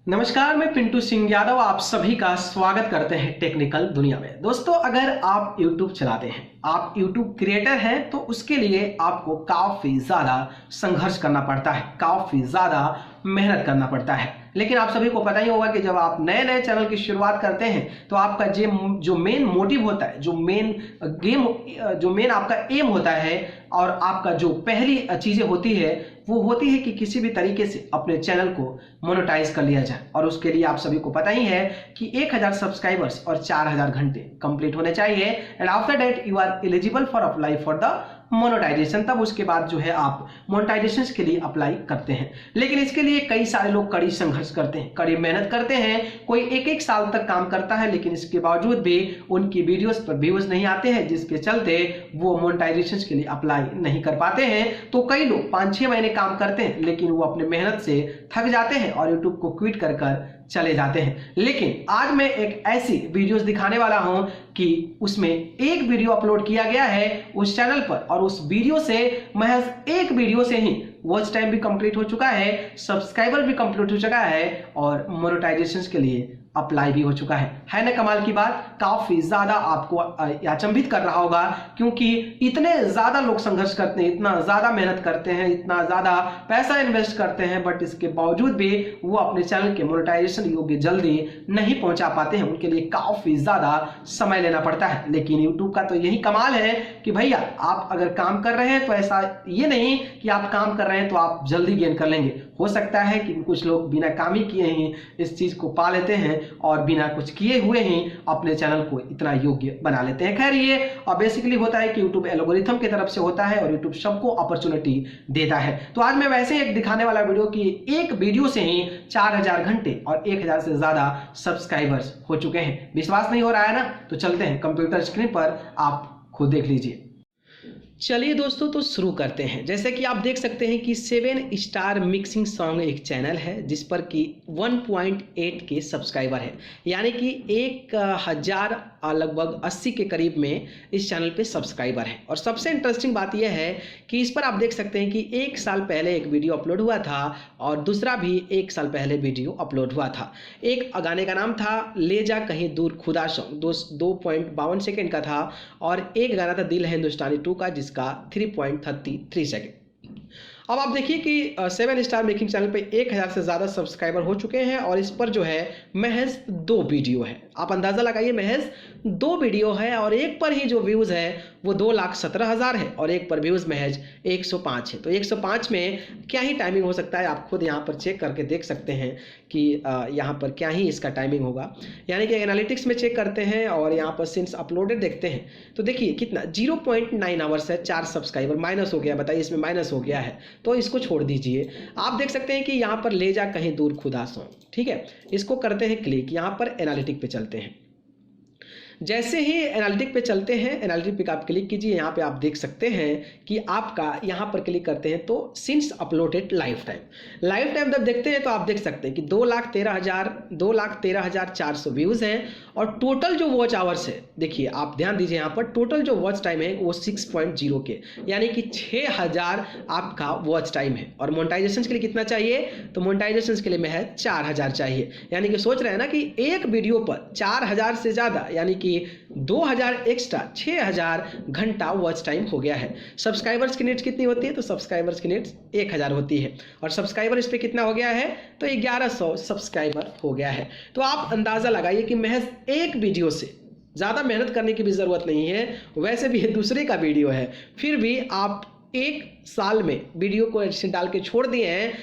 नमस्कार, मैं पिंटू सिंह यादव आप सभी का स्वागत करते हैं टेक्निकल दुनिया में। दोस्तों, अगर आप YouTube चलाते हैं, आप YouTube क्रिएटर हैं, तो उसके लिए आपको काफ़ी ज़्यादा संघर्ष करना पड़ता है, काफ़ी ज़्यादा मेहनत करना पड़ता है। लेकिन आप सभी को पता ही होगा कि जब आप नए नए चैनल की शुरुआत करते हैं तो आपका जो मेन मोटिव होता है, जो मेन आपका एम होता है और आपका जो पहली चीज़ें होती है वो होती है कि किसी भी तरीके से अपने चैनल को मोनेटाइज कर लिया जाए। और उसके लिए आप सभी को पता ही है कि 1000 सब्सक्राइबर्स और 4000 घंटे कंप्लीट होने चाहिए। And after that you are eligible for apply for the monetization. तब उसके बाद जो है आप मोनेटाइजेशन के लिए अप्लाई करते हैं। लेकिन इसके लिए कई सारे लोग कड़ी संघर्ष करते हैं, कड़ी मेहनत करते हैं। कोई एक साल तक काम करता है, लेकिन इसके बावजूद भी उनकी वीडियोस पर व्यूज नहीं आते हैं, जिसके चलते वो मोनेटाइजेशन के लिए अप्लाई नहीं कर पाते हैं। तो कई लोग 5-6 महीने काम करते हैं, लेकिन वो अपने मेहनत से थक जाते हैं और यूट्यूब को क्विट कर चले जाते हैं। लेकिन आज मैं एक ऐसी वीडियोस दिखाने वाला हूं कि उसमें एक वीडियो अपलोड किया गया है उस चैनल पर, और उस वीडियो से महज एक वीडियो से ही वॉच टाइम भी कंप्लीट हो चुका है, सब्सक्राइबर भी कंप्लीट हो चुका है और मोनेटाइजेशन के लिए अप्लाई भी हो चुका है ना कमाल की बात। काफी ज्यादा आपको अचंभित कर रहा होगा, क्योंकि इतने ज्यादा लोग संघर्ष करते हैं, इतना ज्यादा मेहनत करते हैं, इतना ज्यादा पैसा इन्वेस्ट करते हैं, बट इसके बावजूद भी वो अपने चैनल के मोनेटाइजेशन योग्य जल्दी नहीं पहुंचा पाते हैं। उनके लिए काफी ज्यादा समय लेना पड़ता है। लेकिन यूट्यूब का तो यही कमाल है कि भैया आप अगर काम कर रहे हैं तो ऐसा ये नहीं कि आप काम कर रहे हैं तो आप जल्दी गेन कर लेंगे। हो सकता है कि कुछ लोग बिना काम ही किए ही इस चीज को पा लेते हैं और बिना कुछ किए हुए ही अपने चैनल को इतना योग्य बना लेते हैं। खैर, ये और बेसिकली होता है कि यूट्यूब एल्गोरिथम की तरफ से होता है और यूट्यूब सबको अपॉर्चुनिटी देता है। तो आज मैं वैसे एक दिखाने वाला वीडियो की एक वीडियो से ही 4000 घंटे और 1000 से ज्यादा सब्सक्राइबर्स हो चुके हैं। विश्वास नहीं हो रहा है ना? तो चलते हैं कंप्यूटर स्क्रीन पर, आप खुद देख लीजिए। चलिए दोस्तों, तो शुरू करते हैं। जैसे कि आप देख सकते हैं कि 7 स्टार मिक्सिंग सॉन्ग एक चैनल है जिस पर कि 1.8 के सब्सक्राइबर है, यानी कि 1000 लगभग 80 के करीब में इस चैनल पे सब्सक्राइबर है। और सबसे इंटरेस्टिंग बात यह है कि इस पर आप देख सकते हैं कि 1 साल पहले एक वीडियो अपलोड हुआ था और दूसरा भी 1 साल पहले वीडियो अपलोड हुआ था। एक गाने का नाम था ले जा कहीं दूर खुदा सॉन्ग, 2.52 सेकेंड का था, और एक गाना था दिल है हिंदुस्तानी 2 का, जिसका 3.33 सेकेंड। अब आप देखिए कि 7 स्टार मेकिंग चैनल पे 1000 से ज़्यादा सब्सक्राइबर हो चुके हैं और इस पर जो है महज 2 वीडियो है। आप अंदाज़ा लगाइए, महज 2 वीडियो है और एक पर ही जो व्यूज़ है वो 2,17,000 है और एक पर व्यूज़ महज 105 है। तो 105 में क्या ही टाइमिंग हो सकता है, आप खुद यहाँ पर चेक करके देख सकते हैं कि यहाँ पर क्या ही इसका टाइमिंग होगा। यानी कि एनालिटिक्स में चेक करते हैं और यहाँ पर सिंस अपलोडेड देखते हैं तो देखिए कितना 0.9 आवर्स है। 4 सब्सक्राइबर माइनस हो गया, बताइए इसमें माइनस हो गया है, तो इसको छोड़ दीजिए। आप देख सकते हैं कि यहाँ पर ले जा कहीं दूर खुदा सॉन्ग, ठीक है, इसको करते हैं क्लिक। यहाँ पर एनालिटिक पे चलते हैं। जैसे ही एनालिटिक पे चलते हैं, एनालिटिक पे आप क्लिक कीजिए। यहाँ पे आप देख सकते हैं कि आपका यहाँ पर क्लिक करते हैं तो सिंस अपलोडेड लाइफ टाइम जब देखते हैं तो आप देख सकते हैं कि 2,13,400 व्यूज़ हैं और टोटल जो वॉच आवर्स है, देखिए आप ध्यान दीजिए, यहाँ पर टोटल जो वॉच टाइम है वो 6.0 के, यानी कि 6000 आपका वॉच टाइम है। और मोनेटाइजेशन के लिए कितना चाहिए? तो मोनेटाइजेशन के लिए महज 4000 चाहिए। यानी कि सोच रहे हैं ना कि एक वीडियो पर 4000 से ज़्यादा, यानी कि 2000 एक्स्ट्रा 6000 घंटा वॉच टाइम हो गया है। सब्सक्राइबर्स की नीड्स कितनी होती है? तो सब्सक्राइबर्स की नीड्स 1000 होती है और सब्सक्राइबर इस पे कितना हो गया है? तो 1100 सब्सक्राइबर हो गया है। तो आप अंदाज़ा लगाइए कि महज एक वीडियो से ज़्यादा मेहनत करने की भी ज़रूरत नहीं है। वैसे भी ये दूसरे का वीडियो है, फिर भी आप 1 साल में वीडियो को ऐसे डाल के छोड़ दिए हैं,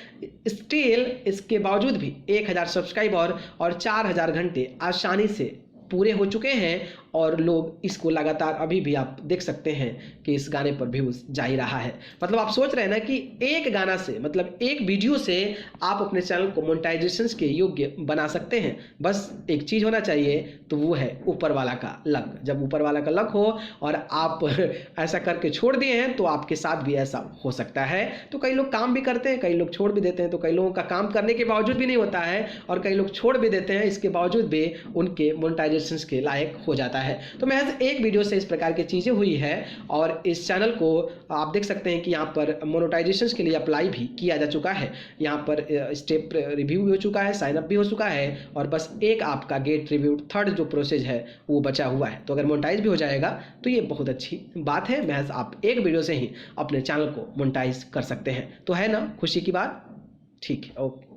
स्टिल इसके बावजूद भी 1000 सब्सक्राइबर और 4000 घंटे आसानी से पूरे हो चुके हैं और लोग इसको लगातार अभी भी आप देख सकते हैं कि इस गाने पर व्यूज जा ही रहा है। मतलब आप सोच रहे हैं ना कि एक गाना से, मतलब एक वीडियो से आप अपने चैनल को मोनेटाइजेशन के योग्य बना सकते हैं। बस एक चीज़ होना चाहिए, तो वो है ऊपर वाला का लक। जब ऊपर वाला का लक हो और आप ऐसा करके छोड़ दिए हैं तो आपके साथ भी ऐसा हो सकता है। तो कई लोग काम भी करते हैं, कई लोग छोड़ भी देते हैं। तो कई लोगों का काम करने के बावजूद भी नहीं होता है और कई लोग छोड़ भी देते हैं, इसके बावजूद भी उनके मोनेटाइजेशन के लायक हो जाता है। तो महज एक वीडियो से इस प्रकार की चीज़ें हुई है और इस चैनल को आप देख सकते हैं कि यहाँ पर मोनेटाइजेशन के लिए अप्लाई भी किया जा चुका है। यहाँ पर स्टेप रिव्यू भी हो चुका है, साइन अप भी हो चुका है और बस एक आपका गेट रिव्यू थर्ड जो प्रोसेस है वो बचा हुआ है। तो अगर मोनेटाइज भी हो जाएगा तो ये बहुत अच्छी बात है। महज आप एक वीडियो से ही अपने चैनल को मोनेटाइज कर सकते हैं। तो है ना खुशी की बात? ठीक है, ओके।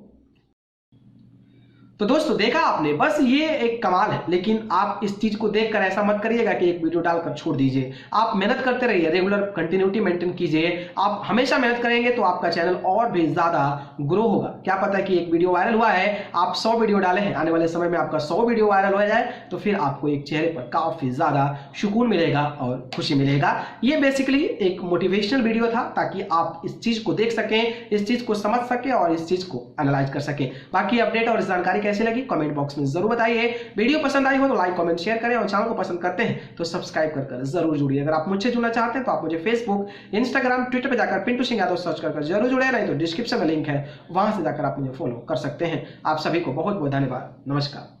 तो दोस्तों देखा आपने, बस ये एक कमाल है। लेकिन आप इस चीज को देखकर ऐसा मत करिएगा कि एक वीडियो डालकर छोड़ दीजिए। आप मेहनत करते रहिए, रेगुलर कंटिन्यूटी मेंटेन कीजिए। आप हमेशा मेहनत करेंगे तो आपका चैनल और भी ज्यादा ग्रो होगा। क्या पता कि एक वीडियो वायरल हुआ है, आप 100 वीडियो डाले हैं, आने वाले समय में आपका 100 वीडियो वायरल हो जाए तो फिर आपको एक चेहरे पर काफी ज्यादा सुकून मिलेगा और खुशी मिलेगा। ये बेसिकली एक मोटिवेशनल वीडियो था ताकि आप इस चीज को देख सकें, इस चीज को समझ सकें और इस चीज को एनालाइज कर सकें। बाकी अपडेट और जानकारी कैसी लगी कमेंट बॉक्स में जरूर बताइए। वीडियो पसंद आई हो तो लाइक कमेंट शेयर करें और चैनल को पसंद करते हैं तो सब्सक्राइब कर जरूर जुड़िए। अगर आप मुझसे जुड़ना चाहते हैं तो आप मुझे फेसबुक, इंस्टाग्राम, ट्विटर पे जाकर पिंटू सिंह यादव सर्च कर जरूर जुड़े, नहीं तो डिस्क्रिप्शन में लिंक है, वहां से जाकर आप मुझे फॉलो कर सकते हैं। आप सभी को बहुत बहुत धन्यवाद। नमस्कार।